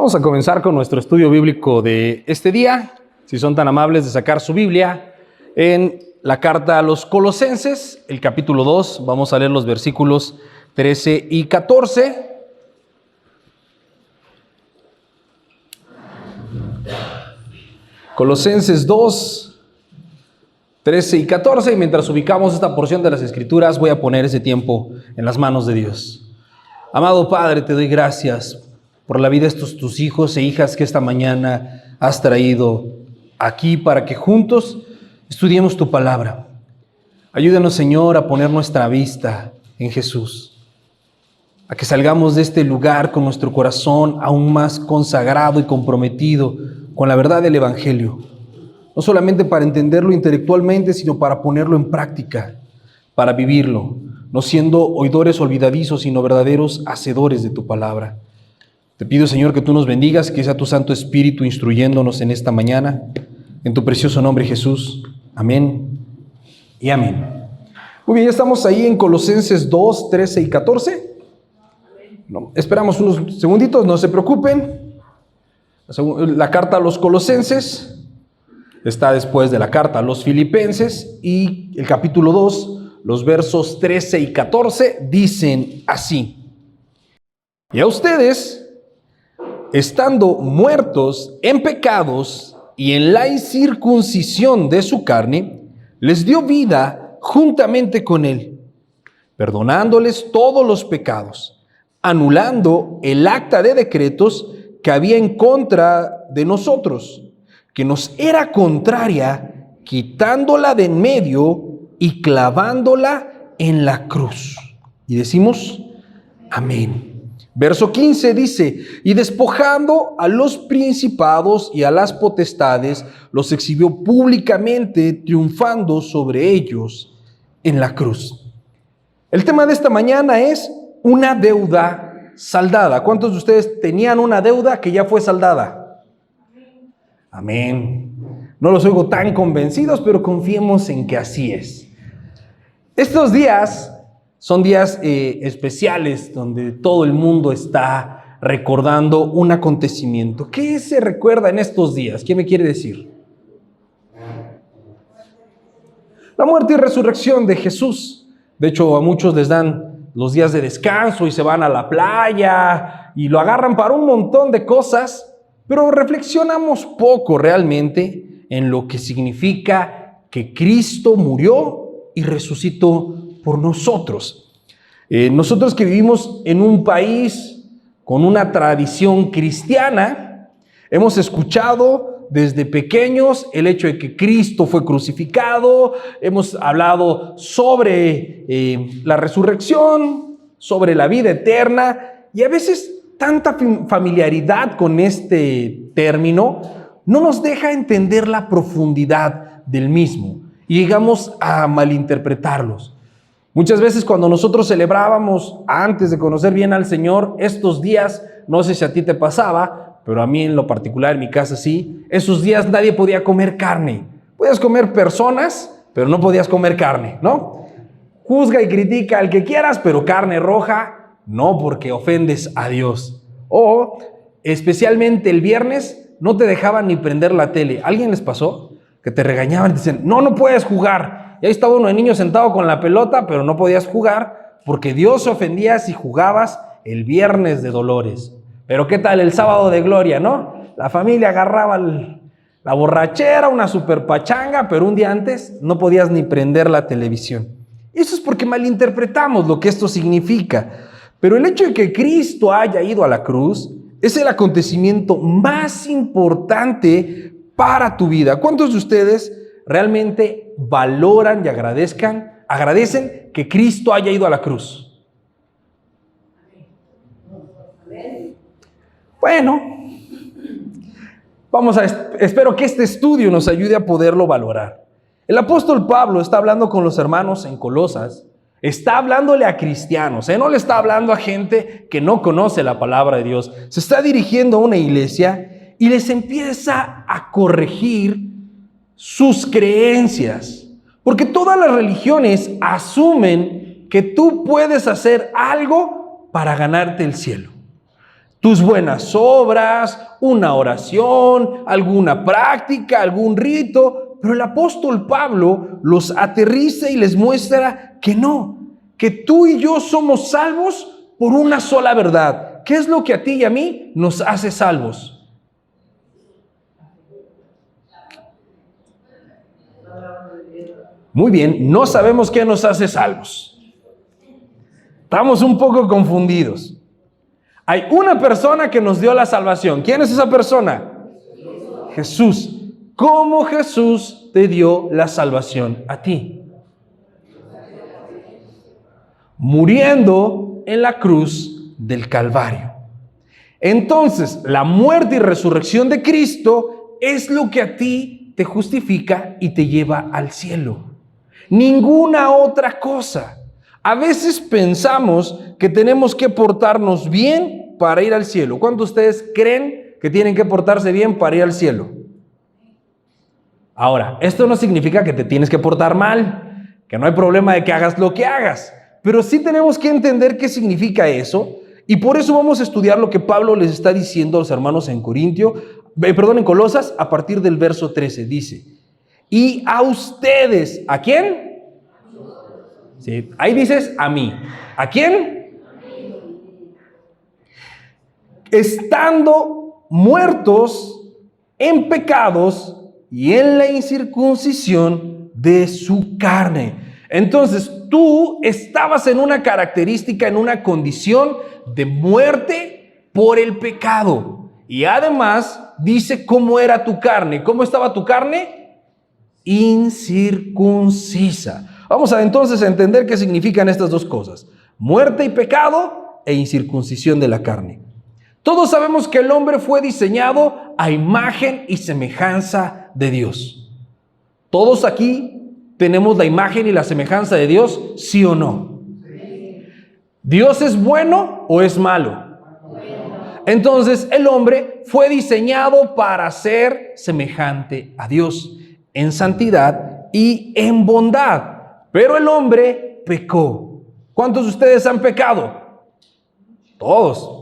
Vamos a comenzar con nuestro estudio bíblico de este día. Si son tan amables de sacar su Biblia en la carta a los Colosenses, el capítulo 2, vamos a leer los versículos 13 y 14. Colosenses 2, 13 y 14, y mientras ubicamos esta porción de las Escrituras, voy a poner ese tiempo en las manos de Dios. Amado Padre, te doy gracias por la vida de estos tus hijos e hijas que esta mañana has traído aquí para que juntos estudiemos tu palabra. Ayúdanos, Señor, a poner nuestra vista en Jesús, a que salgamos de este lugar con nuestro corazón aún más consagrado y comprometido con la verdad del Evangelio, no solamente para entenderlo intelectualmente, sino para ponerlo en práctica, para vivirlo, no siendo oidores olvidadizos, sino verdaderos hacedores de tu palabra. Te pido, Señor, que tú nos bendigas, que sea tu Santo Espíritu instruyéndonos en esta mañana, en tu precioso nombre, Jesús. Amén y amén. Muy bien, ya estamos ahí en Colosenses 2, 13 y 14. No, esperamos unos segunditos, no se preocupen. La carta a los Colosenses está después de la carta a los Filipenses, y el capítulo 2, los versos 13 y 14 dicen así: y a ustedes, estando muertos en pecados y en la incircuncisión de su carne, les dio vida juntamente con él, perdonándoles todos los pecados, anulando el acta de decretos que había en contra de nosotros, que nos era contraria, quitándola de en medio y clavándola en la cruz. Y decimos, amén. Verso 15 dice, y despojando a los principados y a las potestades, los exhibió públicamente, triunfando sobre ellos en la cruz. El tema de esta mañana es una deuda saldada. ¿Cuántos de ustedes tenían una deuda que ya fue saldada? Amén. No los oigo tan convencidos, pero confiemos en que así es. Estos días son días especiales donde todo el mundo está recordando un acontecimiento. ¿Qué se recuerda en estos días? ¿Quién me quiere decir? La muerte y resurrección de Jesús. De hecho, a muchos les dan los días de descanso y se van a la playa y lo agarran para un montón de cosas, pero reflexionamos poco realmente en lo que significa que Cristo murió y resucitó por nosotros. Nosotros que vivimos en un país con una tradición cristiana, hemos escuchado desde pequeños el hecho de que Cristo fue crucificado, hemos hablado sobre la resurrección, sobre la vida eterna, y a veces tanta familiaridad con este término no nos deja entender la profundidad del mismo y llegamos a malinterpretarlos. Muchas veces cuando nosotros celebrábamos antes de conocer bien al Señor estos días, no sé si a ti te pasaba, pero a mí en lo particular en mi casa sí, esos días nadie podía comer carne. Podías comer personas, pero no podías comer carne, ¿no? Juzga y critica al que quieras, pero carne roja, no, porque ofendes a Dios. O especialmente el viernes no te dejaban ni prender la tele. ¿Alguien les pasó? Que te regañaban y te decían, no puedes jugar. Y ahí estaba uno de niño sentado con la pelota, pero no podías jugar porque Dios se ofendía si jugabas el viernes de dolores. Pero ¿qué tal el sábado de gloria, no? La familia agarraba la borrachera, una super pachanga, pero un día antes no podías ni prender la televisión. Eso es porque malinterpretamos lo que esto significa. Pero el hecho de que Cristo haya ido a la cruz es el acontecimiento más importante para tu vida. ¿Cuántos de ustedes realmente valoran y agradecen que Cristo haya ido a la cruz? Bueno, espero que este estudio nos ayude a poderlo valorar. El apóstol Pablo está hablando con los hermanos en Colosas, está hablándole a cristianos, no le está hablando a gente que no conoce la palabra de Dios. Se está dirigiendo a una iglesia y les empieza a corregir sus creencias, porque todas las religiones asumen que tú puedes hacer algo para ganarte el cielo. tus buenas obras, una oración, alguna práctica, algún rito. Pero el apóstol Pablo los aterriza y les muestra que no, que tú y yo somos salvos por una sola verdad. ¿Qué es lo que a ti y a mí nos hace salvos? Muy bien, no sabemos qué nos hace salvos. Estamos un poco confundidos. Hay una persona que nos dio la salvación. ¿Quién es esa persona? Jesús. ¿Cómo Jesús te dio la salvación a ti? Muriendo en la cruz del Calvario. Entonces, la muerte y resurrección de Cristo es lo que a ti te justifica y te lleva al cielo. Ninguna otra cosa. A veces pensamos que tenemos que portarnos bien para ir al cielo. ¿Cuántos de ustedes creen que tienen que portarse bien para ir al cielo? Ahora, esto no significa que te tienes que portar mal, que no hay problema de que hagas lo que hagas, pero sí tenemos que entender qué significa eso, y por eso vamos a estudiar lo que Pablo les está diciendo a los hermanos en en Colosas, a partir del verso 13. Dice, y a ustedes, ¿a quién? Sí, ahí dices a mí. ¿A quién? Estando muertos en pecados y en la incircuncisión de su carne. Entonces, tú estabas en una característica, en una condición de muerte por el pecado. Y además, dice cómo era tu carne. ¿Cómo estaba tu carne? Incircuncisa. Vamos a entonces entender qué significan estas dos cosas. Muerte y pecado e incircuncisión de la carne. Todos sabemos que el hombre fue diseñado a imagen y semejanza de Dios. Todos aquí tenemos la imagen y la semejanza de Dios, ¿sí o no? ¿Dios es bueno o es malo? Entonces el hombre fue diseñado para ser semejante a Dios en santidad y en bondad. Pero el hombre pecó. ¿Cuántos de ustedes han pecado? Todos.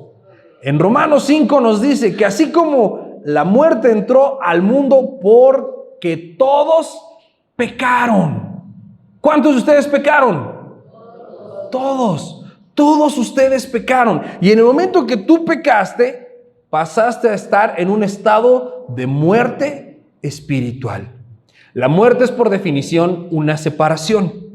En Romanos 5 nos dice que así como la muerte entró al mundo porque todos pecaron. ¿Cuántos de ustedes pecaron? Todos ustedes pecaron. Y en el momento que tú pecaste, pasaste a estar en un estado de muerte espiritual. La muerte es por definición una separación.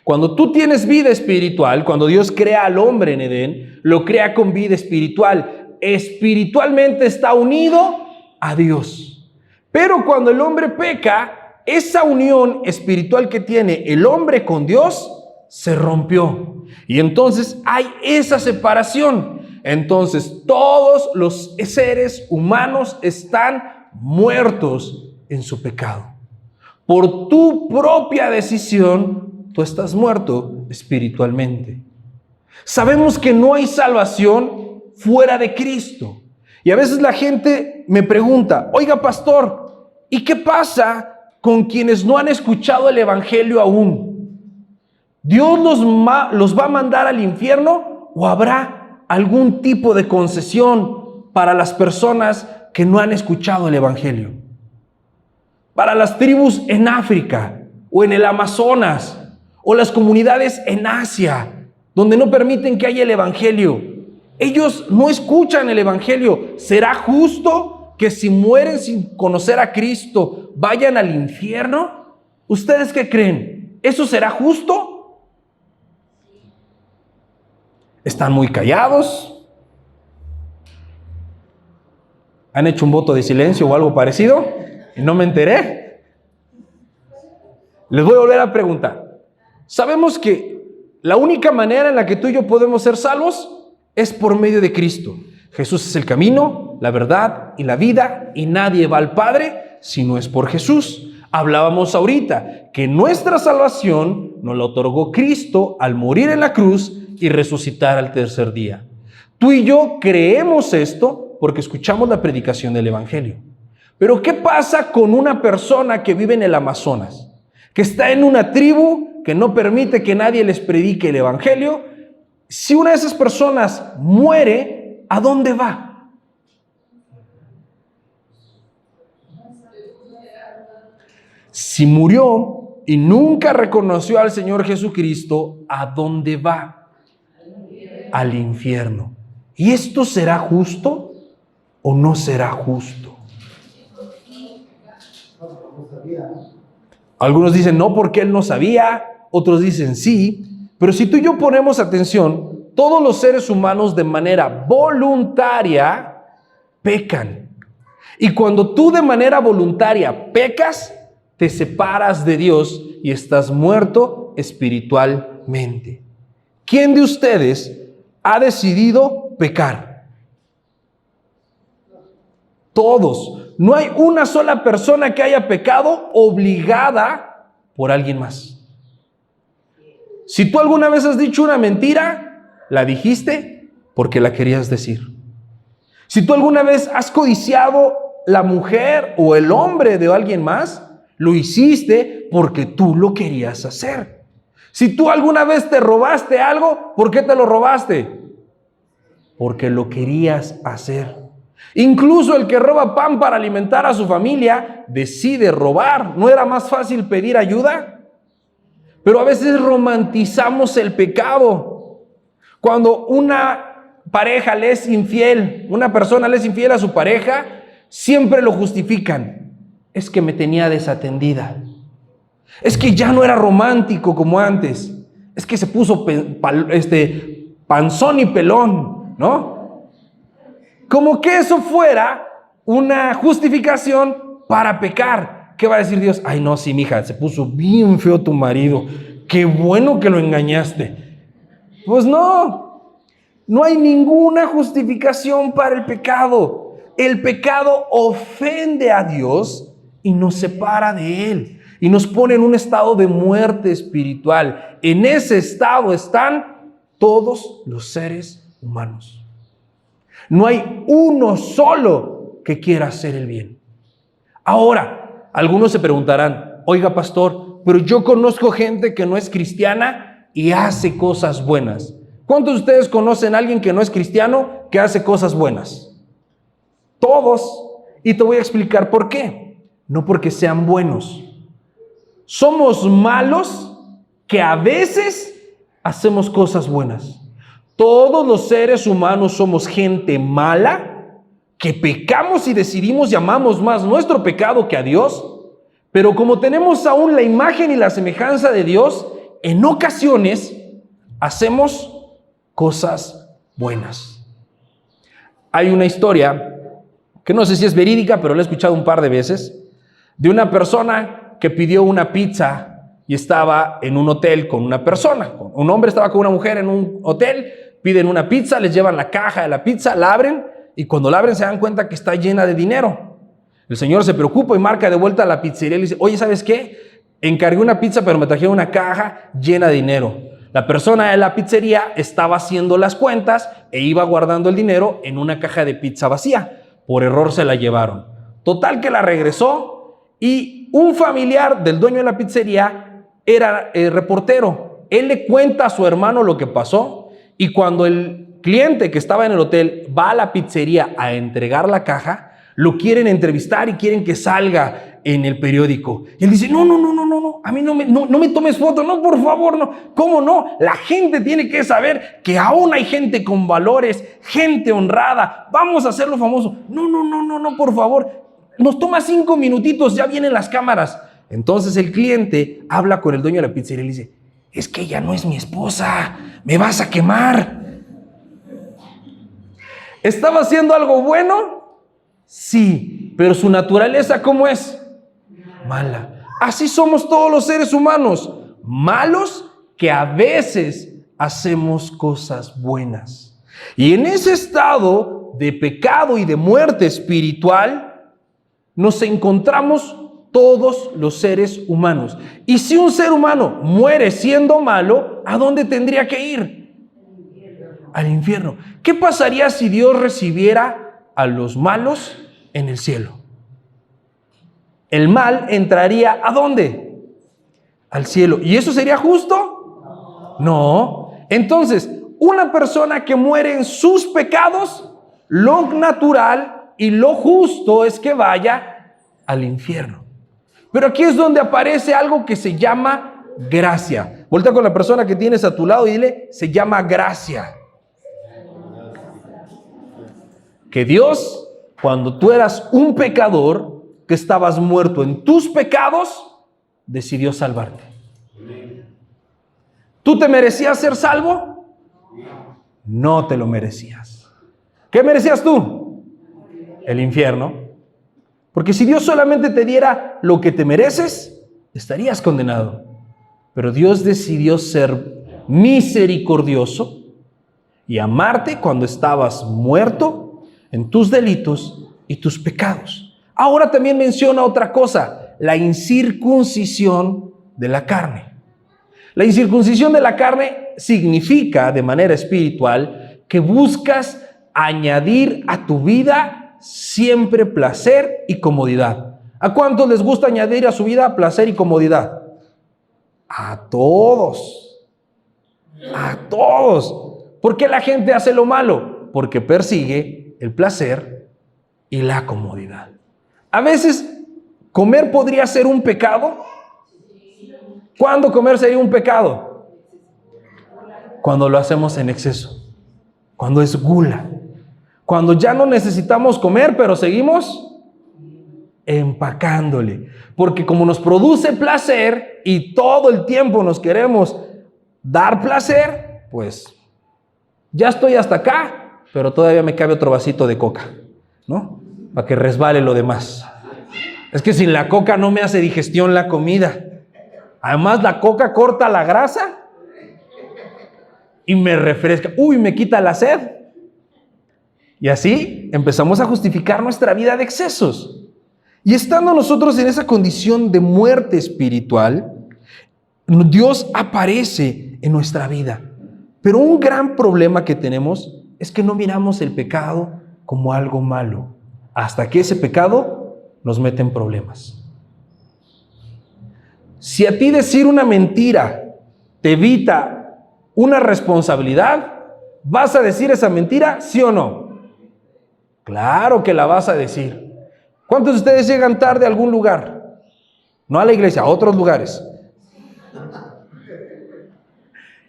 Cuando tú tienes vida espiritual, cuando Dios crea al hombre en Edén, lo crea con vida espiritual. Espiritualmente está unido a Dios. Pero cuando el hombre peca, esa unión espiritual que tiene el hombre con Dios se rompió. Y entonces hay esa separación. Entonces todos los seres humanos están muertos en su pecado. Por tu propia decisión, tú estás muerto espiritualmente. Sabemos que no hay salvación fuera de Cristo. Y a veces la gente me pregunta, oiga pastor, ¿y qué pasa con quienes no han escuchado el evangelio aún? ¿Dios los va a mandar al infierno o habrá algún tipo de concesión para las personas que no han escuchado el evangelio? Para las tribus en África o en el Amazonas o las comunidades en Asia, donde no permiten que haya el evangelio. Ellos no escuchan el evangelio. ¿Será justo que si mueren sin conocer a Cristo vayan al infierno? ¿Ustedes qué creen? ¿Eso será justo? ¿Están muy callados? ¿Han hecho un voto de silencio o algo parecido? ¿Y no me enteré? Les voy a volver a preguntar. Sabemos que la única manera en la que tú y yo podemos ser salvos es por medio de Cristo. Jesús es el camino, la verdad y la vida, y nadie va al Padre si no es por Jesús. Hablábamos ahorita que nuestra salvación nos la otorgó Cristo al morir en la cruz y resucitar al tercer día. Tú y yo creemos esto porque escuchamos la predicación del evangelio. Pero ¿qué pasa con una persona que vive en el Amazonas? Que está en una tribu que no permite que nadie les predique el evangelio. Si una de esas personas muere, ¿a dónde va? Si murió y nunca reconoció al Señor Jesucristo, ¿a dónde va? Al infierno. ¿Y esto será justo o no será justo? Algunos dicen no, porque él no sabía, otros dicen sí, pero si tú y yo ponemos atención, todos los seres humanos de manera voluntaria pecan. Y cuando tú de manera voluntaria pecas, te separas de Dios y estás muerto espiritualmente. ¿Quién de ustedes ha decidido pecar? Todos. No hay una sola persona que haya pecado obligada por alguien más. Si tú alguna vez has dicho una mentira, la dijiste porque la querías decir. Si tú alguna vez has codiciado la mujer o el hombre de alguien más, lo hiciste porque tú lo querías hacer. Si tú alguna vez te robaste algo, ¿por qué te lo robaste? Porque lo querías hacer. Incluso el que roba pan para alimentar a su familia decide robar. ¿No era más fácil pedir ayuda? Pero a veces romantizamos el pecado. Cuando una pareja le es infiel, una persona le es infiel a su pareja, siempre lo justifican. Es que me tenía desatendida. Es que ya no era romántico como antes. Es que se puso panzón y pelón, ¿no? Como que eso fuera una justificación para pecar. ¿Qué va a decir Dios? Ay, no, sí, mija, se puso bien feo tu marido. Qué bueno que lo engañaste. Pues no hay ninguna justificación para el pecado. El pecado ofende a Dios y nos separa de Él. Y nos pone en un estado de muerte espiritual. En ese estado están todos los seres humanos. No hay uno solo que quiera hacer el bien. Ahora, algunos se preguntarán, oiga pastor, pero yo conozco gente que no es cristiana y hace cosas buenas. ¿Cuántos de ustedes conocen a alguien que no es cristiano que hace cosas buenas? Todos. Y te voy a explicar por qué. No porque sean buenos. Somos malos que a veces hacemos cosas buenas. Todos los seres humanos somos gente mala, que pecamos y decidimos y amamos más nuestro pecado que a Dios, pero como tenemos aún la imagen y la semejanza de Dios, en ocasiones hacemos cosas buenas. Hay una historia, que no sé si es verídica, pero la he escuchado un par de veces, de una persona que pidió una pizza y estaba en un hotel con una persona. Un hombre estaba con una mujer en un hotel, piden una pizza, les llevan la caja de la pizza, la abren y cuando la abren se dan cuenta que está llena de dinero. El señor se preocupa y marca de vuelta a la pizzería y le dice, oye, ¿sabes qué? Encargué una pizza pero me trajeron una caja llena de dinero. La persona de la pizzería estaba haciendo las cuentas e iba guardando el dinero en una caja de pizza vacía. Por error se la llevaron. Total que la regresó y un familiar del dueño de la pizzería era reportero. Él le cuenta a su hermano lo que pasó. Y cuando el cliente que estaba en el hotel va a la pizzería a entregar la caja, lo quieren entrevistar y quieren que salga en el periódico. Y él dice, no, a mí no me tomes foto, no, por favor, no. ¿Cómo no? La gente tiene que saber que aún hay gente con valores, gente honrada. Vamos a hacerlo famoso. No, por favor. Nos toma 5 minutitos, ya vienen las cámaras. Entonces el cliente habla con el dueño de la pizzería y le dice, es que ella no es mi esposa, me vas a quemar. ¿Estaba haciendo algo bueno? Sí, pero su naturaleza, ¿cómo es? Mala. Así somos todos los seres humanos, malos que a veces hacemos cosas buenas. Y en ese estado de pecado y de muerte espiritual nos encontramos todos los seres humanos. Y si un ser humano muere siendo malo, ¿a dónde tendría que ir? Al infierno. ¿Qué pasaría si Dios recibiera a los malos en el cielo? El mal entraría ¿a dónde? Al cielo. ¿Y eso sería justo? No. Entonces, una persona que muere en sus pecados lo natural y lo justo es que vaya al infierno. Pero aquí es donde aparece algo que se llama gracia. Voltea con la persona que tienes a tu lado y dile, se llama gracia. Que Dios, cuando tú eras un pecador, que estabas muerto en tus pecados, decidió salvarte. ¿Tú te merecías ser salvo? No te lo merecías. ¿Qué merecías tú? El infierno. Porque si Dios solamente te diera lo que te mereces, estarías condenado. Pero Dios decidió ser misericordioso y amarte cuando estabas muerto en tus delitos y tus pecados. Ahora también menciona otra cosa, la incircuncisión de la carne. La incircuncisión de la carne significa, de manera espiritual, que buscas añadir a tu vida siempre placer y comodidad. ¿A cuántos les gusta añadir a su vida placer y comodidad? A todos. A todos. ¿Por qué la gente hace lo malo? Porque persigue el placer y la comodidad. A veces, comer podría ser un pecado. ¿Cuándo comer sería un pecado? Cuando lo hacemos en exceso. Cuando es gula. Cuando ya no necesitamos comer, pero seguimos empacándole. Porque como nos produce placer y todo el tiempo nos queremos dar placer, pues ya estoy hasta acá, pero todavía me cabe otro vasito de coca, ¿no? Para que resbale lo demás. Es que sin la coca no me hace digestión la comida. Además, la coca corta la grasa y me refresca. Uy, me quita la sed. Y así empezamos a justificar nuestra vida de excesos. Y estando nosotros en esa condición de muerte espiritual, Dios aparece en nuestra vida. Pero un gran problema que tenemos es que no miramos el pecado como algo malo, hasta que ese pecado nos mete en problemas. Si a ti decir una mentira te evita una responsabilidad, ¿vas a decir esa mentira, sí o no? Claro que la vas a decir. ¿Cuántos de ustedes llegan tarde a algún lugar? No a la iglesia, a otros lugares.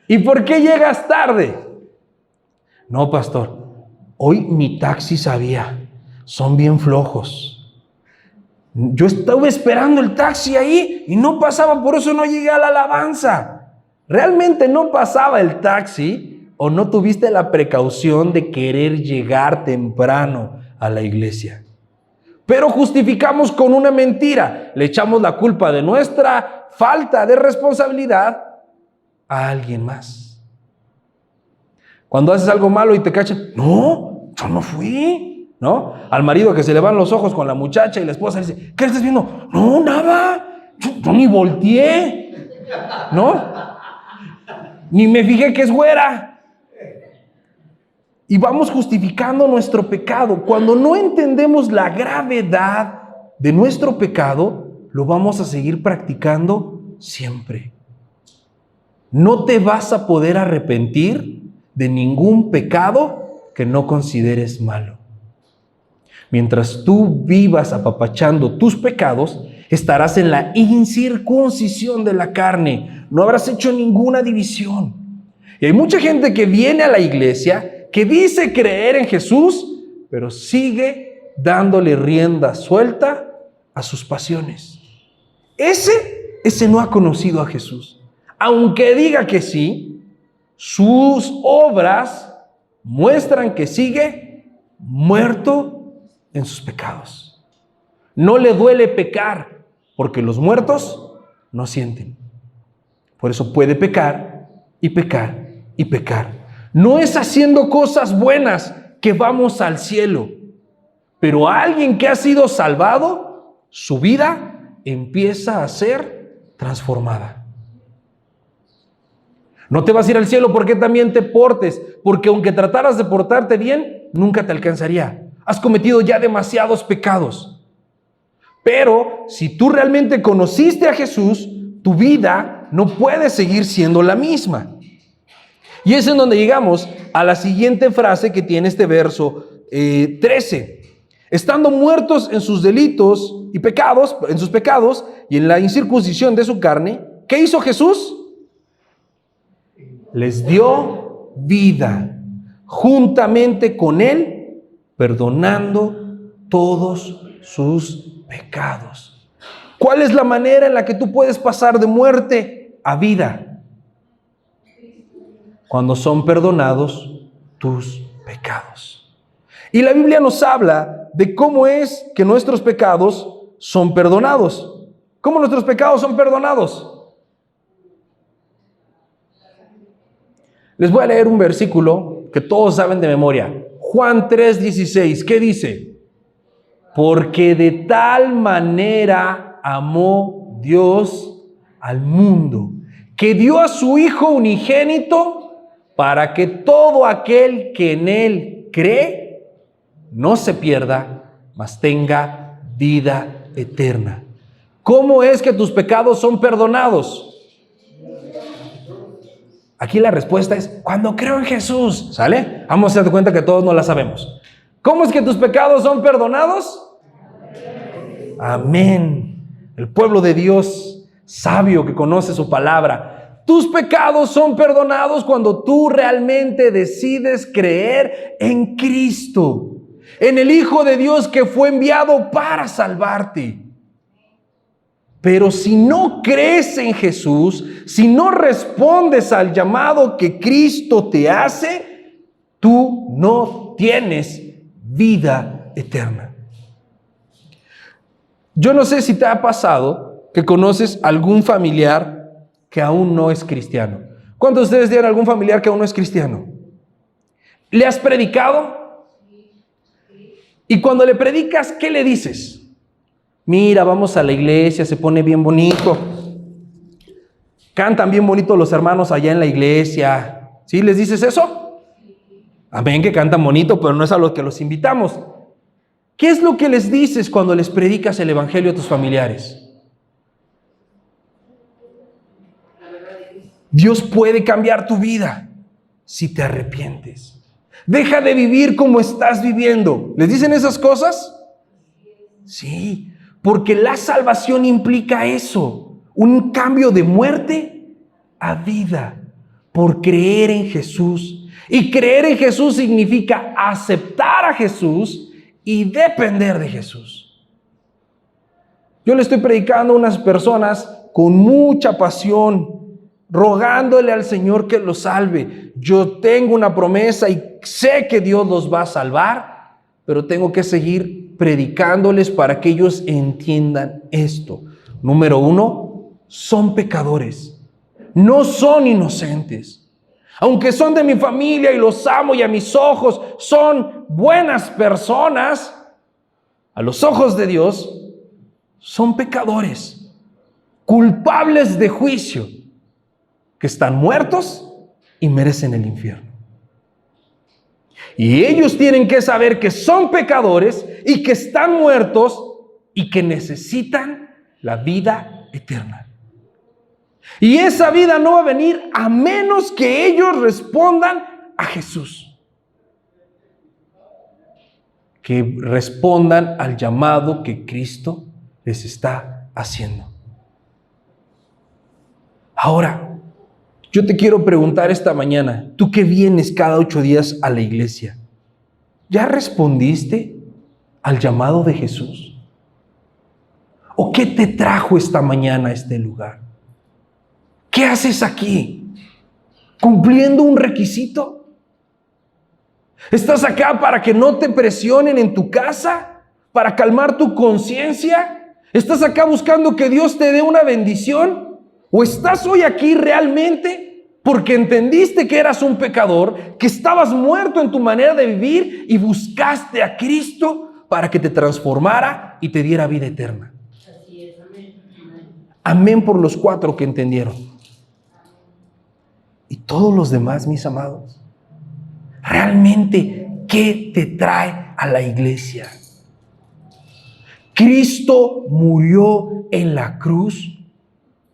¿Y por qué llegas tarde? No, pastor, hoy mi taxi sabía, son bien flojos. Yo estaba esperando el taxi ahí y no pasaba, por eso no llegué a la alabanza. ¿Realmente no pasaba el taxi o no tuviste la precaución de querer llegar temprano a la iglesia? Pero justificamos con una mentira, le echamos la culpa de nuestra falta de responsabilidad a alguien más. Cuando haces algo malo y te cachan, no, yo no fui, ¿no? Al marido que se le van los ojos con la muchacha y la esposa dice, ¿qué estás viendo? No, nada, yo ni volteé, ¿no? Ni me fijé que es güera. Y vamos justificando nuestro pecado. Cuando no entendemos la gravedad de nuestro pecado, lo vamos a seguir practicando siempre. No te vas a poder arrepentir de ningún pecado que no consideres malo. Mientras tú vivas apapachando tus pecados, estarás en la incircuncisión de la carne. No habrás hecho ninguna división. Y hay mucha gente que viene a la iglesia, que dice creer en Jesús, pero sigue dándole rienda suelta a sus pasiones. Ese no ha conocido a Jesús. Aunque diga que sí, sus obras muestran que sigue muerto en sus pecados. No le duele pecar, porque los muertos no sienten. Por eso puede pecar y pecar y pecar. No es haciendo cosas buenas que vamos al cielo, pero alguien que ha sido salvado, su vida empieza a ser transformada. No te vas a ir al cielo porque también te portes, porque aunque trataras de portarte bien, nunca te alcanzaría. Has cometido ya demasiados pecados. Pero si tú realmente conociste a Jesús, tu vida no puede seguir siendo la misma. Y es en donde llegamos a la siguiente frase que tiene este verso 13. Estando muertos en sus delitos y pecados, en sus pecados y en la incircuncisión de su carne, ¿qué hizo Jesús? Les dio vida juntamente con Él, perdonando todos sus pecados. ¿Cuál es la manera en la que tú puedes pasar de muerte a vida? Cuando son perdonados tus pecados. Y la Biblia nos habla de cómo es que nuestros pecados son perdonados. ¿Cómo nuestros pecados son perdonados? Les voy a leer un versículo que todos saben de memoria. Juan 3:16. ¿Qué dice? Porque de tal manera amó Dios al mundo, que dio a su Hijo unigénito para que todo aquel que en Él cree no se pierda, mas tenga vida eterna. ¿Cómo es que tus pecados son perdonados? Aquí la respuesta es cuando creo en Jesús, ¿sale? Vamos a dar cuenta que todos no la sabemos. ¿Cómo es que tus pecados son perdonados? Amén. El pueblo de Dios, sabio que conoce su palabra. Tus pecados son perdonados cuando tú realmente decides creer en Cristo, en el Hijo de Dios que fue enviado para salvarte. Pero si no crees en Jesús, si no respondes al llamado que Cristo te hace, tú no tienes vida eterna. Yo no sé si te ha pasado que conoces algún familiar que aún no es cristiano. ¿Cuántos de ustedes tienen algún familiar que aún no es cristiano? ¿Le has predicado? Y cuando le predicas, ¿qué le dices? Mira, vamos a la iglesia, se pone bien bonito. Cantan bien bonito los hermanos allá en la iglesia. ¿Sí les dices eso? Amén, que cantan bonito, pero no es a lo que los invitamos. ¿Qué es lo que les dices cuando les predicas el evangelio a tus familiares? Dios puede cambiar tu vida si te arrepientes. Deja de vivir como estás viviendo. ¿Les dicen esas cosas? Sí. Porque la salvación implica eso, un cambio de muerte a vida por creer en Jesús. Y creer en Jesús significa aceptar a Jesús y depender de Jesús. Yo le estoy predicando a unas personas con mucha pasión, rogándole al Señor que los salve. Yo tengo una promesa y sé que Dios los va a salvar, pero tengo que seguir predicándoles para que ellos entiendan esto. Número 1, son pecadores, no son inocentes. Aunque son de mi familia y los amo y a mis ojos son buenas personas, a los ojos de Dios son pecadores, culpables de juicio, que están muertos y merecen el infierno. Y ellos tienen que saber que son pecadores y que están muertos y que necesitan la vida eterna. Y esa vida no va a venir a menos que ellos respondan a Jesús. Que respondan al llamado que Cristo les está haciendo. Ahora, yo te quiero preguntar esta mañana, tú que vienes cada 8 días a la iglesia, ¿ya respondiste al llamado de Jesús? ¿O qué te trajo esta mañana a este lugar? ¿Qué haces aquí? ¿Cumpliendo un requisito? ¿Estás acá para que no te presionen en tu casa? ¿Para calmar tu conciencia? ¿Estás acá buscando que Dios te dé una bendición? ¿O estás hoy aquí realmente porque entendiste que eras un pecador, que estabas muerto en tu manera de vivir y buscaste a Cristo para que te transformara y te diera vida eterna? Así es, amén. Amén por los 4 que entendieron. Y todos los demás, mis amados, realmente, ¿qué te trae a la iglesia? Cristo murió en la cruz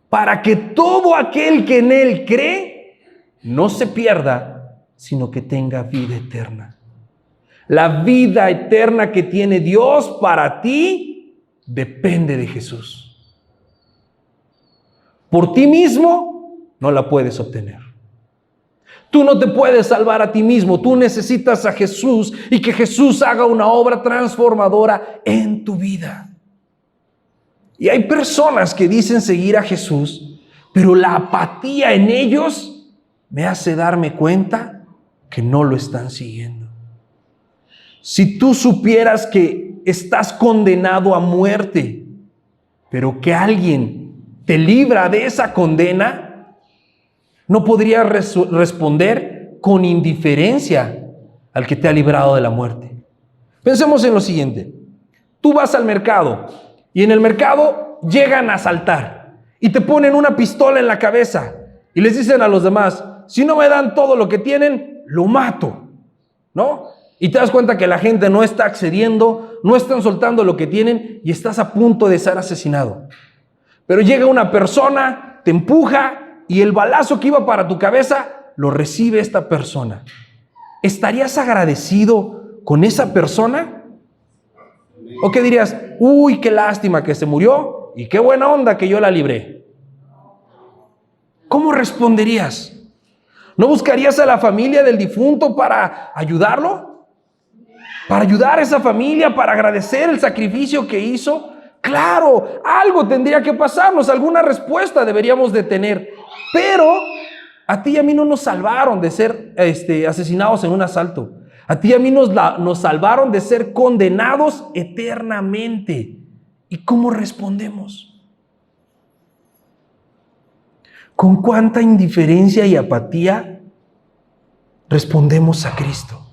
para que todo aquel que en Él cree no se pierda, sino que tenga vida eterna. La vida eterna que tiene Dios para ti depende de Jesús. Por ti mismo no la puedes obtener. Tú no te puedes salvar a ti mismo. Tú necesitas a Jesús y que Jesús haga una obra transformadora en tu vida. Y hay personas que dicen seguir a Jesús, pero la apatía en ellos me hace darme cuenta que no lo están siguiendo. Si tú supieras que estás condenado a muerte, pero que alguien te libra de esa condena, no podrías responder con indiferencia al que te ha librado de la muerte. Pensemos en lo siguiente. Tú vas al mercado y en el mercado llegan a asaltar y te ponen una pistola en la cabeza y les dicen a los demás, si no me dan todo lo que tienen, lo mato, ¿no? Y te das cuenta que la gente no está accediendo, no están soltando lo que tienen y estás a punto de ser asesinado. Pero llega una persona, te empuja y el balazo que iba para tu cabeza lo recibe esta persona. ¿Estarías agradecido con esa persona? ¿O qué dirías? Uy, qué lástima que se murió y qué buena onda que yo la libré. ¿Cómo responderías? ¿No buscarías a la familia del difunto para ayudarlo? Para ayudar a esa familia, para agradecer el sacrificio que hizo. Claro, algo tendría que pasarnos, alguna respuesta deberíamos de tener. Pero a ti y a mí no nos salvaron de ser asesinados en un asalto. A ti y a mí nos salvaron de ser condenados eternamente. ¿Y cómo respondemos? ¿Con cuánta indiferencia y apatía respondemos a Cristo?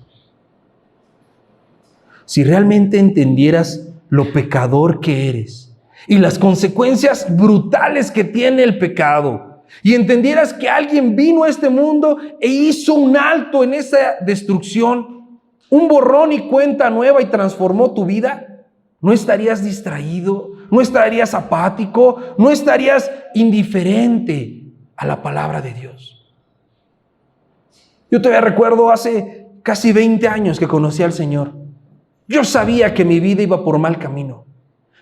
Si realmente entendieras lo pecador que eres y las consecuencias brutales que tiene el pecado, y entendieras que alguien vino a este mundo e hizo un alto en esa destrucción, un borrón y cuenta nueva y transformó tu vida, ¿no estarías distraído? ¿No estarías apático? ¿No estarías indiferente a la palabra de Dios? Yo todavía recuerdo hace casi 20 años que conocí al Señor. Yo sabía que mi vida iba por mal camino.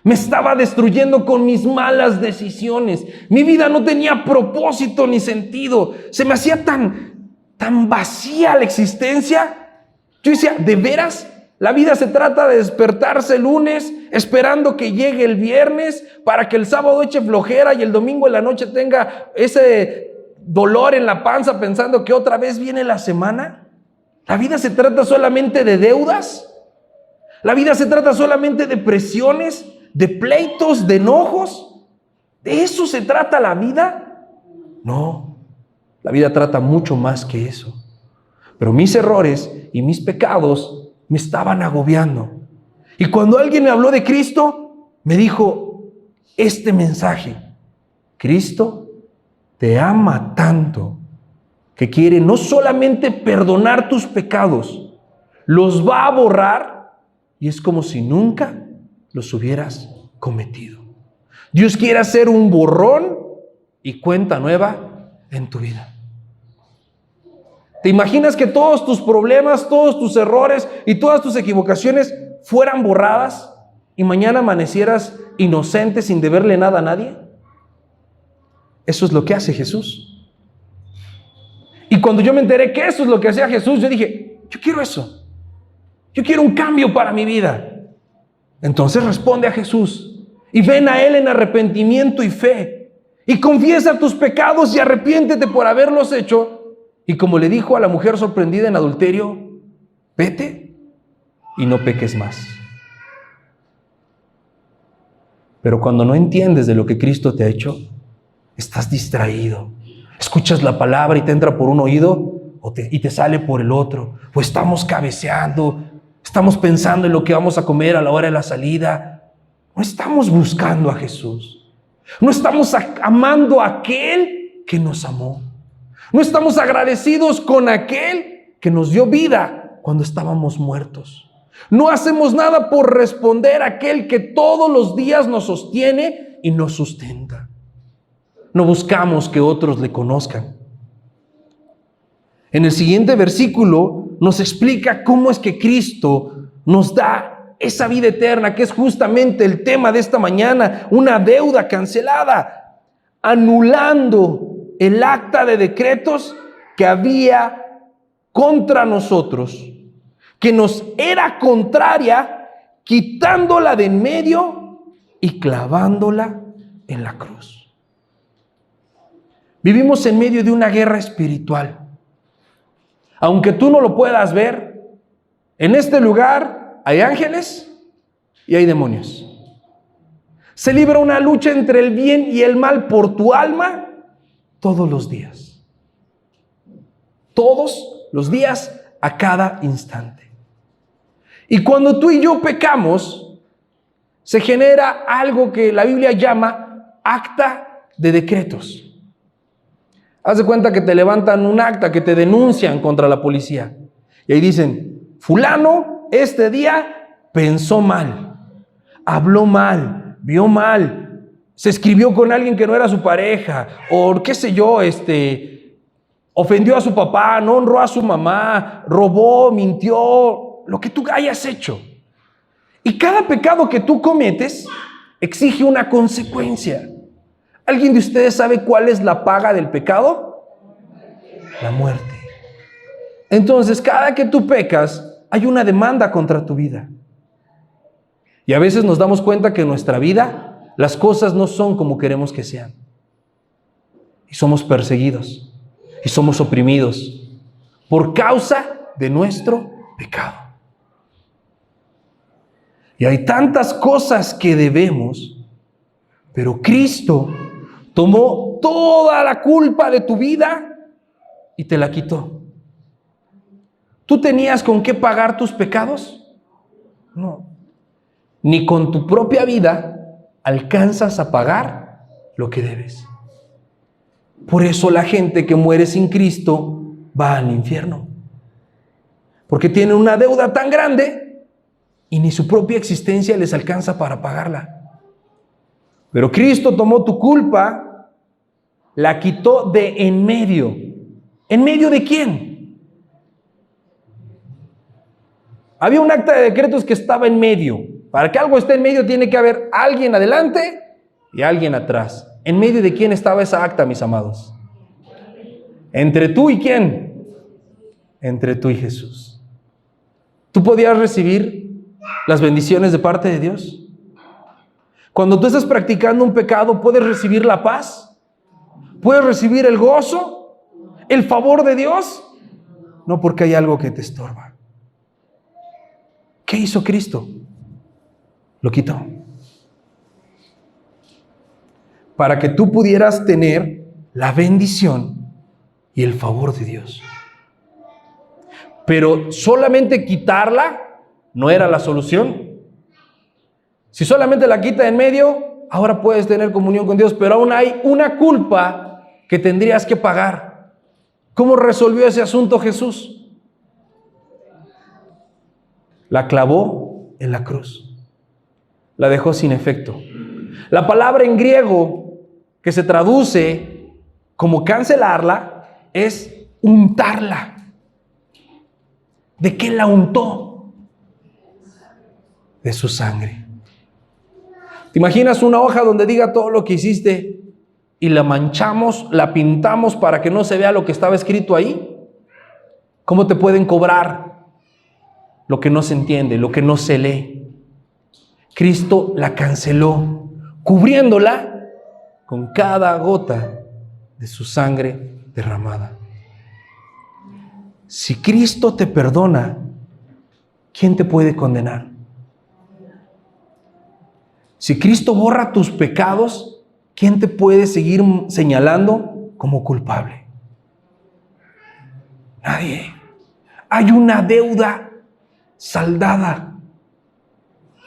Me estaba destruyendo con mis malas decisiones. Mi vida no tenía propósito ni sentido. Se me hacía tan vacía la existencia. Yo decía, ¿de veras? La vida se trata de despertarse el lunes, esperando que llegue el viernes, para que el sábado eche flojera y el domingo en la noche tenga ese dolor en la panza pensando que otra vez viene la semana. La vida se trata solamente de deudas. La vida se trata solamente de presiones, de pleitos, de enojos. ¿De eso se trata la vida? No, la vida trata mucho más que eso. Pero mis errores y mis pecados me estaban agobiando. Y cuando alguien me habló de Cristo, me dijo este mensaje: Cristo te ama tanto que quiere no solamente perdonar tus pecados, los va a borrar y es como si nunca los hubieras cometido. Dios quiere hacer un borrón y cuenta nueva en tu vida. ¿Te imaginas que todos tus problemas, todos tus errores y todas tus equivocaciones fueran borradas y mañana amanecieras inocente sin deberle nada a nadie? Eso es lo que hace Jesús. Y cuando yo me enteré que eso es lo que hacía Jesús, yo dije, yo quiero eso. Yo quiero un cambio para mi vida. Entonces responde a Jesús y ven a Él en arrepentimiento y fe. Y confiesa tus pecados y arrepiéntete por haberlos hecho. Y como le dijo a la mujer sorprendida en adulterio, vete y no peques más. Pero cuando no entiendes de lo que Cristo te ha hecho, estás distraído. Escuchas la palabra y te entra por un oído y te sale por el otro. O estamos cabeceando, estamos pensando en lo que vamos a comer a la hora de la salida. No estamos buscando a Jesús. No estamos amando a aquel que nos amó. No estamos agradecidos con aquel que nos dio vida cuando estábamos muertos. No hacemos nada por responder a aquel que todos los días nos sostiene y nos sustenta. No buscamos que otros le conozcan. En el siguiente versículo nos explica cómo es que Cristo nos da esa vida eterna, que es justamente el tema de esta mañana, una deuda cancelada, anulando el acta de decretos que había contra nosotros, que nos era contraria, quitándola de en medio y clavándola en la cruz. Vivimos en medio de una guerra espiritual. Aunque tú no lo puedas ver, en este lugar hay ángeles y hay demonios. Se libra una lucha entre el bien y el mal por tu alma todos los días. Todos los días, a cada instante. Y cuando tú y yo pecamos, se genera algo que la Biblia llama acta de decretos. Haz de cuenta que te levantan un acta, que te denuncian contra la policía. Y ahí dicen, fulano este día pensó mal, habló mal, vio mal, se escribió con alguien que no era su pareja, o qué sé yo, ofendió a su papá, no honró a su mamá, robó, mintió, lo que tú hayas hecho. Y cada pecado que tú cometes exige una consecuencia. ¿Alguien de ustedes sabe cuál es la paga del pecado? La muerte. Entonces, cada que tú pecas, hay una demanda contra tu vida. Y a veces nos damos cuenta que en nuestra vida las cosas no son como queremos que sean. Y somos perseguidos. Y somos oprimidos por causa de nuestro pecado. Y hay tantas cosas que debemos, pero Cristo tomó toda la culpa de tu vida y te la quitó. ¿Tú tenías con qué pagar tus pecados? No. Ni con tu propia vida alcanzas a pagar lo que debes. Por eso la gente que muere sin Cristo va al infierno. Porque tienen una deuda tan grande y ni su propia existencia les alcanza para pagarla. Pero Cristo tomó tu culpa, la quitó de en medio. ¿En medio de quién? Había un acta de decretos que estaba en medio. Para que algo esté en medio tiene que haber alguien adelante y alguien atrás. ¿En medio de quién estaba esa acta, mis amados? ¿Entre tú y quién? Entre tú y Jesús. ¿Tú podías recibir las bendiciones de parte de Dios? Cuando tú estás practicando un pecado, ¿puedes recibir la paz? ¿Puedes recibir el gozo? ¿El favor de Dios? No, porque hay algo que te estorba. ¿Qué hizo Cristo? Lo quitó. Para que tú pudieras tener la bendición y el favor de Dios. Pero solamente quitarla no era la solución. Si solamente la quita en medio, ahora puedes tener comunión con Dios, pero aún hay una culpa que tendrías que pagar. ¿Cómo resolvió ese asunto Jesús? La clavó en la cruz. La dejó sin efecto. La palabra en griego que se traduce como cancelarla es untarla. ¿De qué la untó? De su sangre. ¿Te imaginas una hoja donde diga todo lo que hiciste y la manchamos, la pintamos para que no se vea lo que estaba escrito ahí? ¿Cómo te pueden cobrar lo que no se entiende, lo que no se lee? Cristo la canceló, cubriéndola con cada gota de su sangre derramada. Si Cristo te perdona, ¿quién te puede condenar? Si Cristo borra tus pecados, ¿quién te puede seguir señalando como culpable? Nadie. Hay una deuda saldada.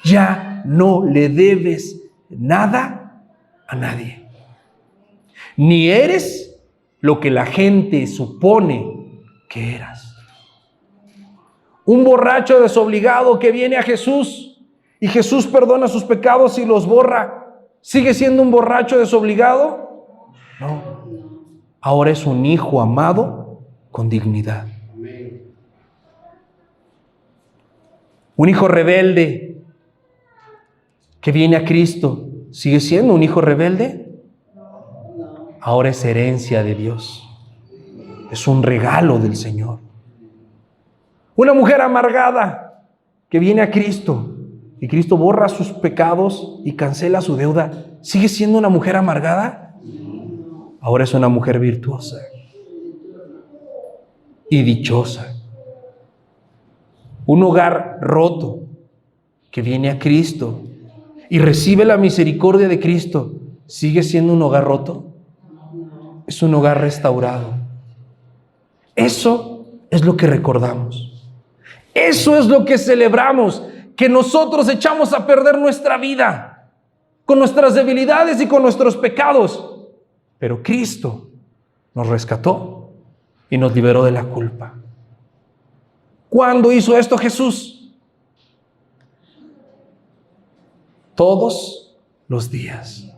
Ya no le debes nada a nadie. Ni eres lo que la gente supone que eras. Un borracho desobligado que viene a Jesús y Jesús perdona sus pecados y los borra, ¿sigue siendo un borracho desobligado? No. Ahora es un hijo amado con dignidad. Un hijo rebelde que viene a Cristo, ¿sigue siendo un hijo rebelde? Ahora es herencia de Dios. Es un regalo del Señor. Una mujer amargada que viene a Cristo y Cristo borra sus pecados y cancela su deuda, ¿sigue siendo una mujer amargada? Ahora es una mujer virtuosa y dichosa. Un hogar roto que viene a Cristo y recibe la misericordia de Cristo, ¿sigue siendo un hogar roto? Es un hogar restaurado. Eso es lo que recordamos. Eso es lo que celebramos, que nosotros echamos a perder nuestra vida con nuestras debilidades y con nuestros pecados. Pero Cristo nos rescató y nos liberó de la culpa. ¿Cuándo hizo esto Jesús? Todos los días.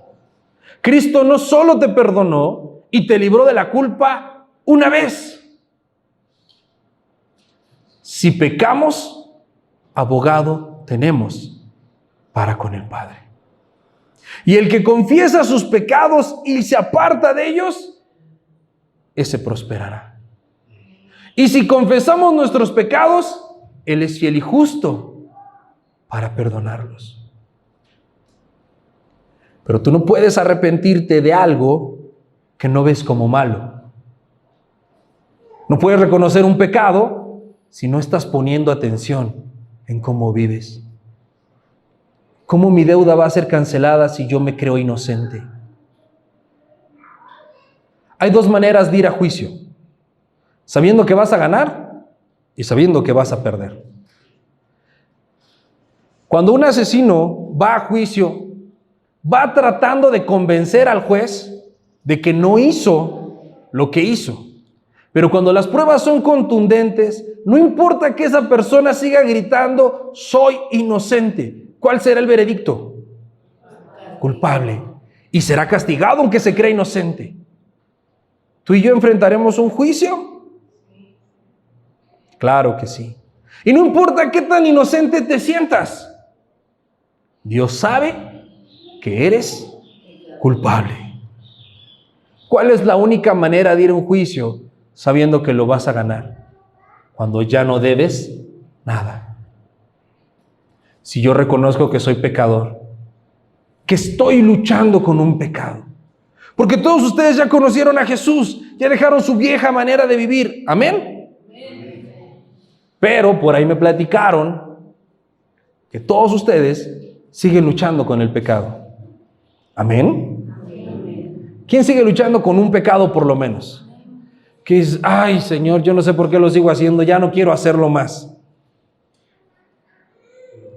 Cristo no solo te perdonó y te libró de la culpa una vez. Si pecamos, abogado tenemos para con el Padre. Y el que confiesa sus pecados y se aparta de ellos, ese prosperará. Y si confesamos nuestros pecados, Él es fiel y justo para perdonarlos. Pero tú no puedes arrepentirte de algo que no ves como malo. No puedes reconocer un pecado si no estás poniendo atención en cómo vives. ¿Cómo mi deuda va a ser cancelada si yo me creo inocente? Hay dos maneras de ir a juicio: sabiendo que vas a ganar y sabiendo que vas a perder. Cuando un asesino va a juicio, va tratando de convencer al juez de que no hizo lo que hizo. Pero cuando las pruebas son contundentes, no importa que esa persona siga gritando, soy inocente. ¿Cuál será el veredicto? Culpable. Y será castigado aunque se crea inocente. ¿Tú y yo enfrentaremos un juicio? Claro que sí. Y no importa qué tan inocente te sientas, Dios sabe que eres culpable. ¿Cuál es la única manera de ir a un juicio sabiendo que lo vas a ganar? Cuando ya no debes nada. Si yo reconozco que soy pecador, que estoy luchando con un pecado, porque todos ustedes ya conocieron a Jesús, ya dejaron su vieja manera de vivir. ¿Amén? Pero por ahí me platicaron que todos ustedes siguen luchando con el pecado. ¿Amén? ¿Quién sigue luchando con un pecado por lo menos? Que dices, ay Señor, yo no sé por qué lo sigo haciendo, ya no quiero hacerlo más.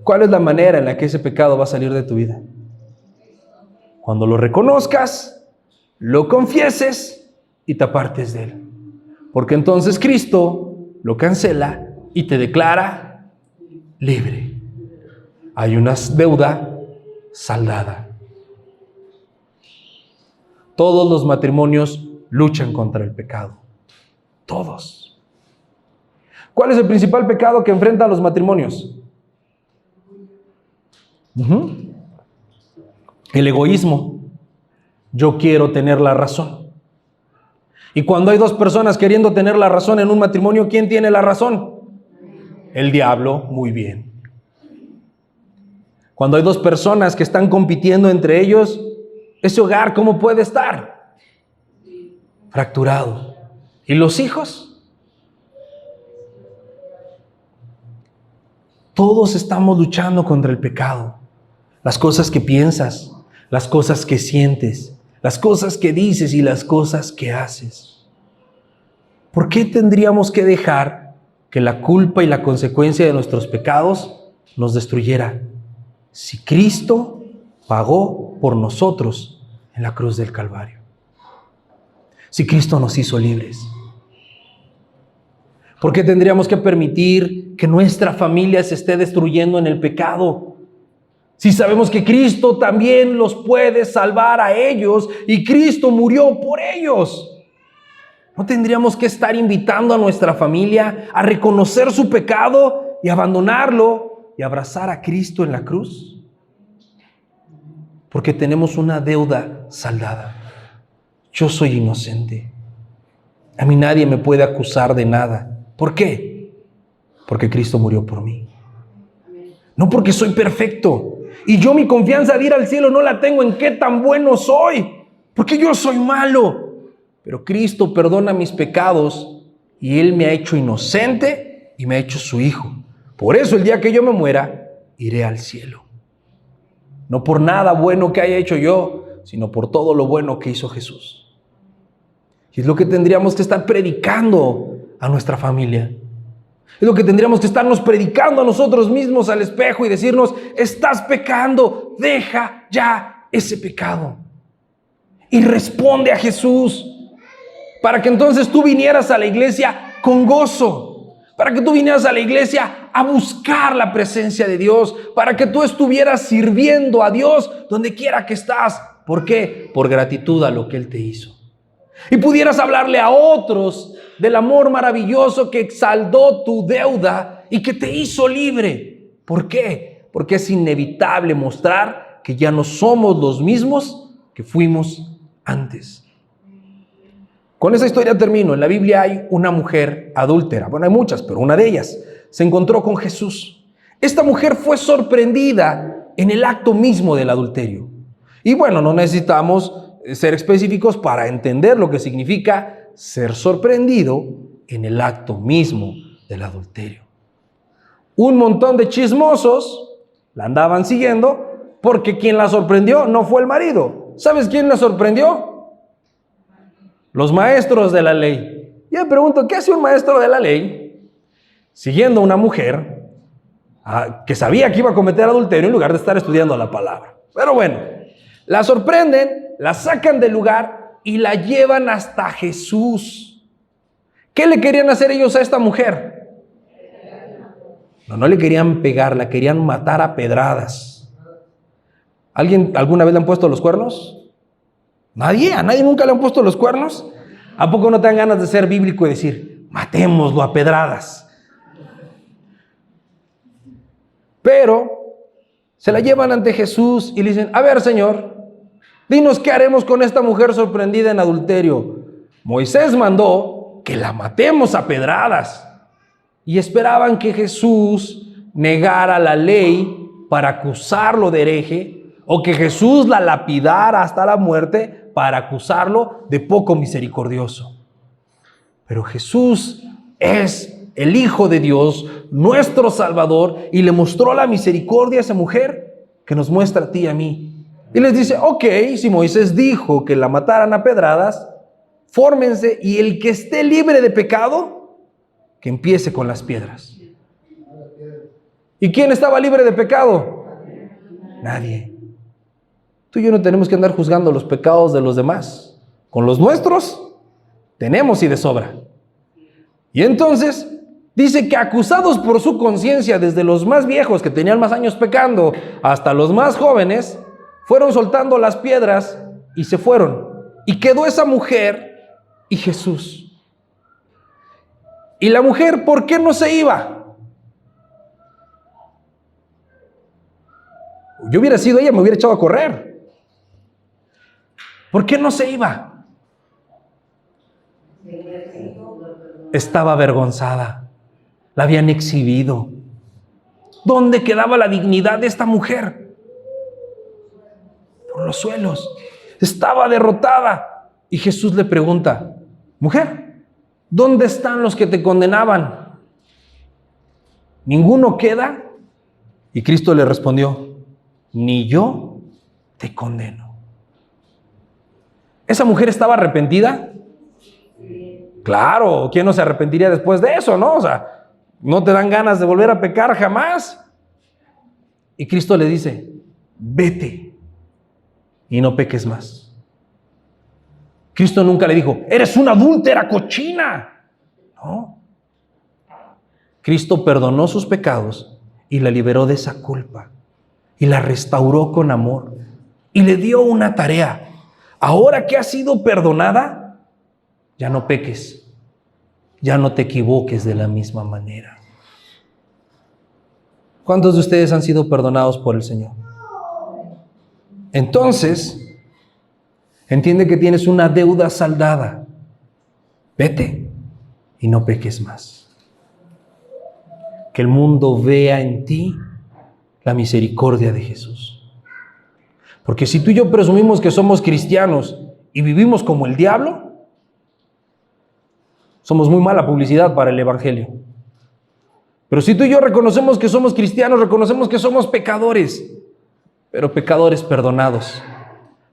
¿Cuál es la manera en la que ese pecado va a salir de tu vida? Cuando lo reconozcas, lo confieses y te apartes de él. Porque entonces Cristo lo cancela y te declara libre. Hay una deuda saldada. Todos los matrimonios luchan contra el pecado. Todos. ¿Cuál es el principal pecado que enfrentan los matrimonios? El egoísmo. Yo quiero tener la razón. Y cuando hay dos personas queriendo tener la razón en un matrimonio, ¿quién tiene la razón? El diablo. Muy bien. Cuando hay dos personas que están compitiendo entre ellos, ese hogar, ¿cómo puede estar? Fracturado. ¿Y los hijos? Todos estamos luchando contra el pecado. Las cosas que piensas, las cosas que sientes, las cosas que dices y las cosas que haces. ¿Por qué tendríamos que dejar que la culpa y la consecuencia de nuestros pecados nos destruyera si Cristo pagó por nosotros en la cruz del Calvario? Si Cristo nos hizo libres. ¿Por qué tendríamos que permitir que nuestra familia se esté destruyendo en el pecado? Si sabemos que Cristo también los puede salvar a ellos y Cristo murió por ellos. ¿No tendríamos que estar invitando a nuestra familia a reconocer su pecado y abandonarlo y abrazar a Cristo en la cruz? Porque tenemos una deuda saldada. Yo soy inocente. A mí nadie me puede acusar de nada. ¿Por qué? Porque Cristo murió por mí. No porque soy perfecto. Y yo mi confianza de ir al cielo no la tengo en qué tan bueno soy. Porque yo soy malo. Pero Cristo perdona mis pecados y Él me ha hecho inocente y me ha hecho su hijo. Por eso el día que yo me muera, iré al cielo. No por nada bueno que haya hecho yo, sino por todo lo bueno que hizo Jesús. Y es lo que tendríamos que estar predicando a nuestra familia. Es lo que tendríamos que estarnos predicando a nosotros mismos al espejo y decirnos: estás pecando, deja ya ese pecado. Y responde a Jesús, para que entonces tú vinieras a la iglesia con gozo, para que tú vinieras a la iglesia a buscar la presencia de Dios, para que tú estuvieras sirviendo a Dios donde quiera que estás. ¿Por qué? Por gratitud a lo que Él te hizo. Y pudieras hablarle a otros del amor maravilloso que saldó tu deuda y que te hizo libre. ¿Por qué? Porque es inevitable mostrar que ya no somos los mismos que fuimos antes. Con esa historia termino. En la Biblia hay una mujer adúltera. Bueno, hay muchas, pero una de ellas se encontró con Jesús. Esta mujer fue sorprendida en el acto mismo del adulterio. Y bueno, no necesitamos ser específicos para entender lo que significa ser sorprendido en el acto mismo del adulterio. Un montón de chismosos la andaban siguiendo porque quien la sorprendió no fue el marido. ¿Sabes quién la sorprendió? Los maestros de la ley. Yo me pregunto, ¿qué hace un maestro de la ley siguiendo a una mujer que sabía que iba a cometer adulterio en lugar de estar estudiando la palabra? Pero bueno, la sorprenden, la sacan del lugar y la llevan hasta Jesús. ¿Qué le querían hacer ellos a esta mujer? No le querían pegar, la querían matar a pedradas. ¿Alguien alguna vez le han puesto los cuernos? ¿Nadie? ¿A nadie nunca le han puesto los cuernos? ¿A poco no te dan ganas de ser bíblico y decir: matémoslo a pedradas? Pero se la llevan ante Jesús y le dicen: a ver, Señor, dinos qué haremos con esta mujer sorprendida en adulterio. Moisés mandó que la matemos a pedradas. Y esperaban que Jesús negara la ley para acusarlo de hereje, o que Jesús la lapidara hasta la muerte para acusarlo de poco misericordioso. Pero Jesús es el Hijo de Dios, nuestro Salvador, y le mostró la misericordia a esa mujer que nos muestra a ti y a mí. Y les dice: ok, si Moisés dijo que la mataran a pedradas, fórmense, y el que esté libre de pecado, que empiece con las piedras. ¿Y quién estaba libre de pecado? Nadie. Tú y yo no tenemos que andar juzgando los pecados de los demás. Con los nuestros tenemos y de sobra. Y entonces dice que acusados por su conciencia, desde los más viejos que tenían más años pecando hasta los más jóvenes, fueron soltando las piedras y se fueron. Y quedó esa mujer y Jesús. Y la mujer, ¿por qué no se iba? Yo hubiera sido ella, me hubiera echado a correr. ¿Por qué no se iba? Estaba avergonzada. La habían exhibido. ¿Dónde quedaba la dignidad de esta mujer? Por los suelos. Estaba derrotada. Y Jesús le pregunta: mujer, ¿dónde están los que te condenaban? ¿Ninguno queda? Y Cristo le respondió: ni yo te condeno. ¿Esa mujer estaba arrepentida? Claro, ¿quién no se arrepentiría después de eso, no? O sea, no te dan ganas de volver a pecar jamás. Y Cristo le dice: vete y no peques más. Cristo nunca le dijo: eres una adúltera cochina. No. Cristo perdonó sus pecados y la liberó de esa culpa y la restauró con amor y le dio una tarea. Ahora que has sido perdonada, ya no peques, ya no te equivoques de la misma manera. ¿Cuántos de ustedes han sido perdonados por el Señor? Entonces, entiende que tienes una deuda saldada. Vete y no peques más. Que el mundo vea en ti la misericordia de Jesús. Porque si tú y yo presumimos que somos cristianos y vivimos como el diablo, somos muy mala publicidad para el Evangelio. Pero si tú y yo reconocemos que somos cristianos, reconocemos que somos pecadores, pero pecadores perdonados,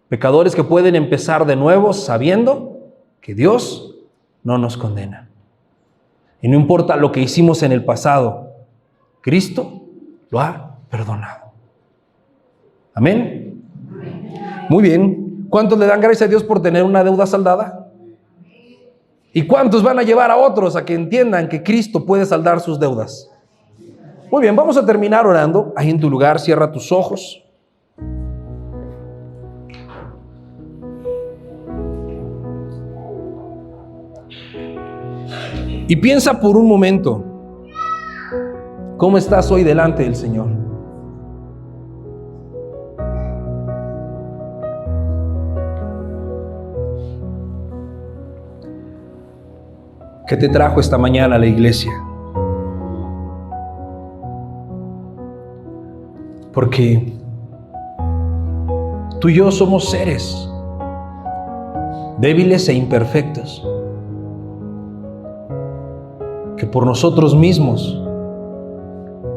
pecadores que pueden empezar de nuevo sabiendo que Dios no nos condena. Y no importa lo que hicimos en el pasado, Cristo lo ha perdonado. ¿Amén? Muy bien. ¿Cuántos le dan gracias a Dios por tener una deuda saldada? ¿Y cuántos van a llevar a otros a que entiendan que Cristo puede saldar sus deudas? Muy bien, vamos a terminar orando. Ahí en tu lugar, cierra tus ojos. Y piensa por un momento, ¿cómo estás hoy delante del Señor? ¿Qué te trajo esta mañana a la iglesia? Porque tú y yo somos seres débiles e imperfectos, que por nosotros mismos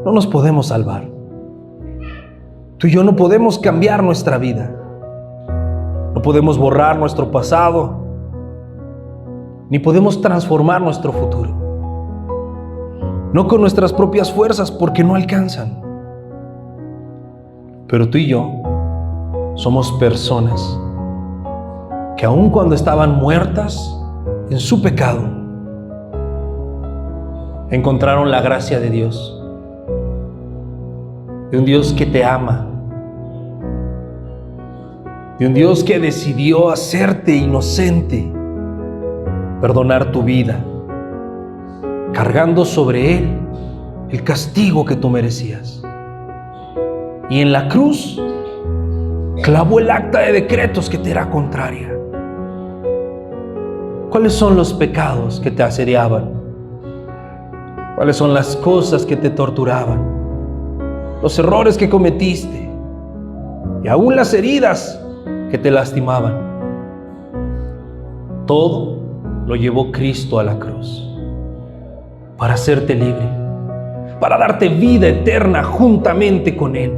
no nos podemos salvar. Tú y yo no podemos cambiar nuestra vida, no podemos borrar nuestro pasado, ni podemos transformar nuestro futuro. No con nuestras propias fuerzas, porque no alcanzan. Pero tú y yo somos personas que aun cuando estaban muertas en su pecado, encontraron la gracia de Dios, de un Dios que te ama, de un Dios que decidió hacerte inocente, perdonar tu vida, cargando sobre Él el castigo que tú merecías. Y en la cruz clavó el acta de decretos que te era contraria. ¿Cuáles son los pecados que te asediaban? ¿Cuáles son las cosas que te torturaban? Los errores que cometiste y aún las heridas que te lastimaban. Todo lo llevó Cristo a la cruz para hacerte libre, para darte vida eterna juntamente con Él,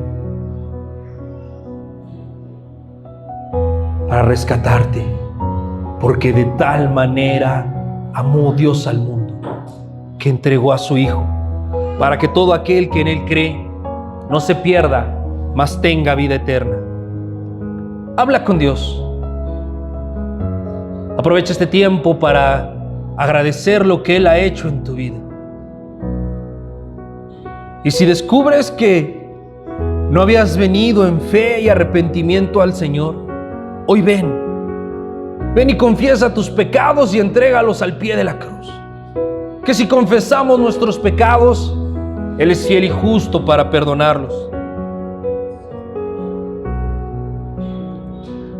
para rescatarte, porque de tal manera amó Dios al mundo que entregó a su Hijo, para que todo aquel que en Él cree no se pierda, mas tenga vida eterna. Habla con Dios. Aprovecha este tiempo para agradecer lo que Él ha hecho en tu vida. Y si descubres que no habías venido en fe y arrepentimiento al Señor, hoy ven y confiesa tus pecados y entrégalos al pie de la cruz. Que si confesamos nuestros pecados, Él es fiel y justo para perdonarlos.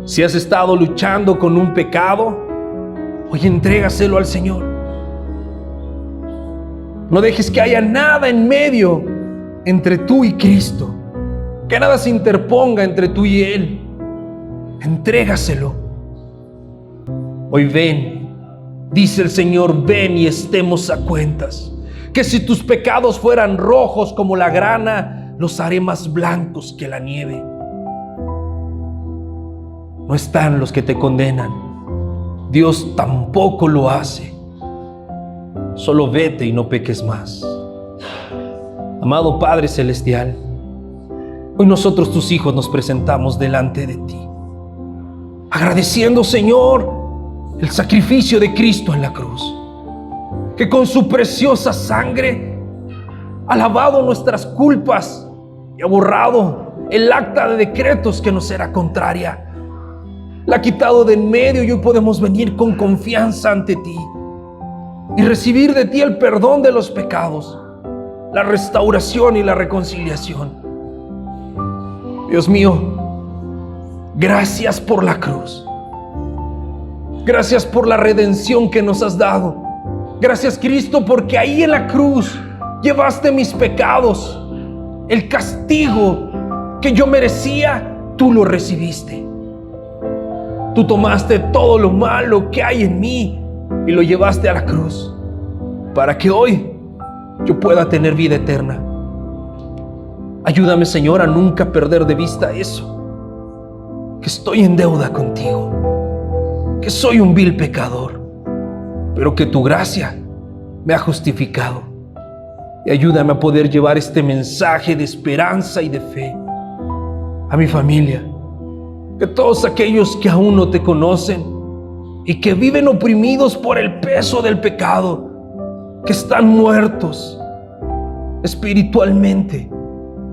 Si has estado luchando con un pecado, hoy entrégaselo al Señor. No dejes que haya nada en medio entre tú y Cristo, que nada se interponga entre tú y Él. Entrégaselo. Hoy ven, dice el Señor, ven y estemos a cuentas. Que si tus pecados fueran rojos como la grana, los haré más blancos que la nieve. No están los que te condenan. Dios tampoco lo hace. Solo vete y no peques más. Amado Padre Celestial, hoy nosotros, tus hijos, nos presentamos delante de ti, agradeciendo, Señor, el sacrificio de Cristo en la cruz, que con su preciosa sangre ha lavado nuestras culpas y ha borrado el acta de decretos que nos era contraria. La ha quitado de en medio y hoy podemos venir con confianza ante ti y recibir de ti el perdón de los pecados. la restauración y la reconciliación. Dios mío, gracias por la cruz. Gracias por la redención que nos has dado. Gracias, Cristo, porque ahí en la cruz llevaste mis pecados. El castigo que yo merecía, tú lo recibiste. Tú tomaste todo lo malo que hay en mí y lo llevaste a la cruz para que hoy yo pueda tener vida eterna. Ayúdame, Señor, a nunca perder de vista eso, que estoy en deuda contigo, que soy un vil pecador, pero que tu gracia me ha justificado. Y ayúdame a poder llevar este mensaje de esperanza y de fe a mi familia, que todos aquellos que aún no te conocen y que viven oprimidos por el peso del pecado, que están muertos espiritualmente,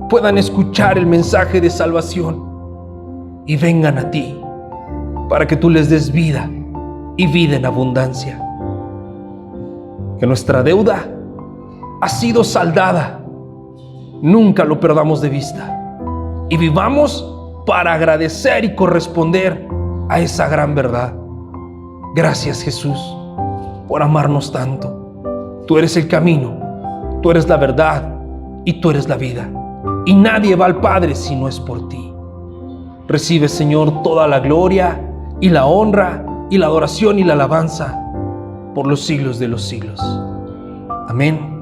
puedan escuchar el mensaje de salvación y vengan a ti para que tú les des vida y vida en abundancia. Que nuestra deuda ha sido saldada, nunca lo perdamos de vista y vivamos para agradecer y corresponder a esa gran verdad. Gracias, Jesús, por amarnos tanto. Tú eres el camino, tú eres la verdad y tú eres la vida. Y nadie va al Padre si no es por ti. Recibe, Señor, toda la gloria y la honra y la adoración y la alabanza por los siglos de los siglos. Amén.